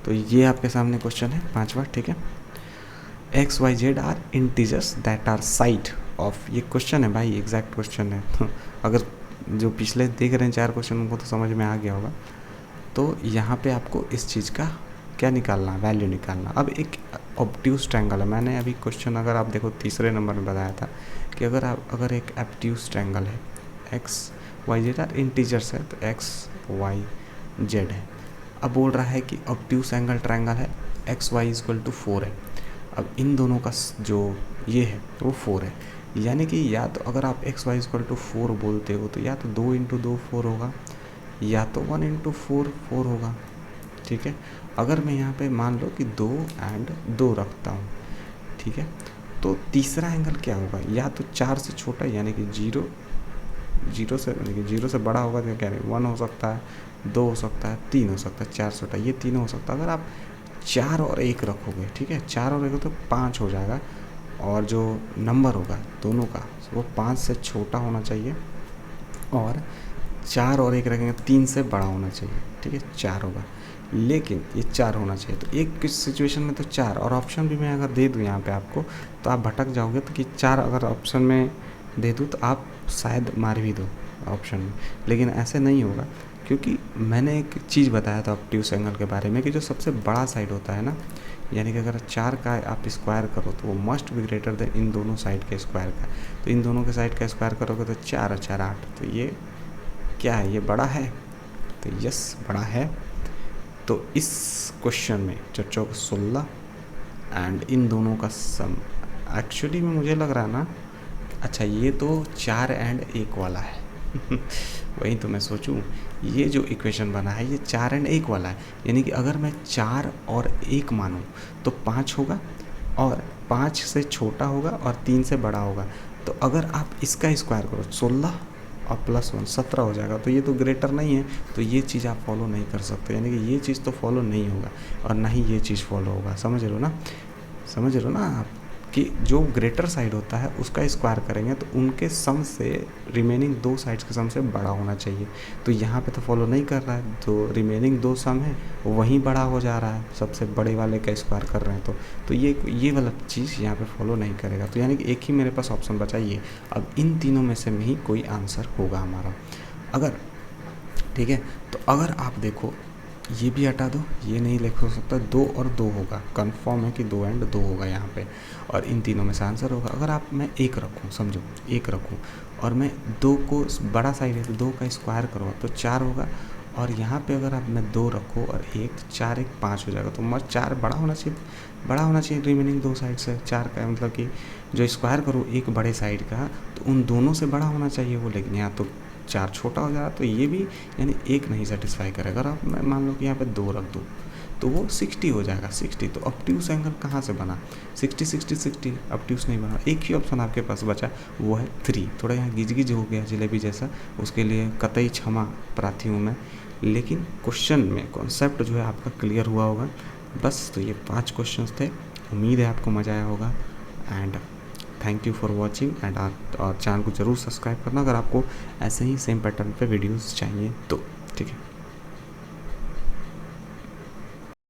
तो ये आपके सामने क्वेश्चन है 5वां, ठीक है। X Y Z are integers that are side of, ये क्वेश्चन है भाई, एग्जैक्ट क्वेश्चन है। तो अगर जो पिछले देख रहे हैं 4 क्वेश्चन उनको तो समझ में आ गया होगा। तो यहाँ पे आपको इस चीज़ का क्या निकालना, वैल्यू निकालना। अब एक ऑब्ट्यूज ट्रायंगल है, मैंने अभी क्वेश्चन अगर आप देखो तीसरे नंबर में बताया था कि अगर एक ऑब्ट्यूज ट्रायंगल है, X Y Z are integers है, तो एक्स वाई जेड है। अब बोल रहा है कि ऑब्ट्यूज एंगल ट्रायंगल है, एक्स वाई इक्वल टू 4 है। अब इन दोनों का जो ये है वो 4 है, यानी कि या तो अगर आप एक्स वाई इक्वल टू 4 बोलते हो तो या तो 2 इंटू 2 4 होगा, या तो 1 इंटू 4 4 होगा, ठीक है। अगर मैं यहाँ पे मान लो कि 2 एंड 2 रखता हूँ, ठीक है, तो तीसरा एंगल क्या होगा, या तो 4 से छोटा यानी कि 0 से बड़ा होगा, तो क्या कह रहे हैं 1 हो सकता है, 2 हो सकता है, 3 हो सकता है, 4 से छोटा, ये तीनों हो सकता है। अगर आप 4 और 1 रखोगे, ठीक है, 4 और 1 तो 5 हो जाएगा, और जो नंबर होगा दोनों का वो 5 से छोटा होना चाहिए, और 4 और 1 रखेंगे 3 से बड़ा होना चाहिए, ठीक है, 4 होगा, लेकिन ये 4 होना चाहिए। तो एक किस सिचुएशन में तो 4, और ऑप्शन भी मैं अगर दे दूँ यहाँ पे आपको तो आप भटक जाओगे, तो कि 4 अगर ऑप्शन में दे दूँ तो आप शायद मार भी दो ऑप्शन में, लेकिन ऐसे नहीं होगा, क्योंकि मैंने एक चीज़ बताया था ऑब्ट्यूज एंगल के बारे में कि जो सबसे बड़ा साइड होता है ना, यानी कि अगर 4 का आप स्क्वायर करो तो वो must be greater then in दोनों साइड के स्क्वायर का। तो इन दोनों के साइड का स्क्वायर करोगे तो 4 और 4 8, तो ये क्या है, ये बड़ा है, तो यस बड़ा है। तो इस क्वेश्चन में 416 एंड इन दोनों का सम, एक्चुअली में मुझे लग रहा है ना, अच्छा ये तो 4 एंड 1 वाला है। वही तो मैं सोचूं, ये जो इक्वेशन बना है ये 4 एंड 1 वाला है, यानी कि अगर मैं 4 और 1 मानूं तो 5 होगा, और 5 से छोटा होगा और 3 से बड़ा होगा। तो अगर आप इसका स्क्वायर करो 16 और प्लस 1 17 हो जाएगा, तो ये तो ग्रेटर नहीं है, तो ये चीज़ आप फॉलो नहीं कर सकते, यानी कि ये चीज़ तो फॉलो नहीं होगा, और ना ही ये चीज़ फॉलो होगा। समझ रहे हो ना, समझ रहे हो ना आप, कि जो ग्रेटर साइड होता है उसका स्क्वायर करेंगे तो उनके सम से रिमेनिंग 2 साइड्स के सम से बड़ा होना चाहिए। तो यहाँ पे तो फॉलो नहीं कर रहा है, जो रिमेनिंग 2 सम है वहीं बड़ा हो जा रहा है, सबसे बड़े वाले का स्क्वायर कर रहे हैं, तो ये वाला चीज़ यहाँ पे फॉलो नहीं करेगा। तो यानी कि एक ही मेरे पास ऑप्शन बचा ये। अब इन तीनों में से ही कोई आंसर होगा हमारा, अगर ठीक है। तो अगर आप देखो ये भी हटा दो, ये नहीं लिख हो सकता, 2 और 2 होगा, कंफर्म है कि 2 एंड 2 होगा यहाँ पे, और इन तीनों में से आंसर होगा। अगर आप मैं 1 रखूँ, समझो 1 रखूँ, और मैं 2 को बड़ा साइड है तो 2 का स्क्वायर करो तो 4 होगा, और यहाँ पे अगर आप मैं 2 रखो और 1, 4 1 5 हो जाएगा। तो मत 4 बड़ा होना चाहिए रिमेनिंग 2 साइड से। 4 का मतलब कि जो स्क्वायर करो एक बड़े साइड का, तो उन दोनों से बड़ा होना चाहिए वो, लेकिन यहाँ तो 4 छोटा हो जा रहा, तो ये भी यानी 1 नहीं सेटिस्फाई करेगा। अगर आप मैं मान लो कि यहाँ पे 2 रख दूँ तो वो 60 हो जाएगा, 60। तो ऑब्ट्यूज एंगल कहाँ से बना, 60 60 60, ऑब्ट्यूज नहीं बना। एक ही ऑप्शन आपके पास बचा, वो है 3। थोड़ा यहाँ गिज हो गया जलेबी जैसा, उसके लिए कतई क्षमा प्रार्थी हूँ मैं, लेकिन क्वेश्चन में कॉन्सेप्ट जो है आपका क्लियर हुआ होगा। बस तो ये 5 क्वेश्चन थे, उम्मीद है आपको मज़ा आया होगा, and thank you for watching. And और चैनल को ज़रूर सब्सक्राइब करना अगर आपको ऐसे ही सेम पैटर्न पे वीडियोस चाहिए तो, ठीक है।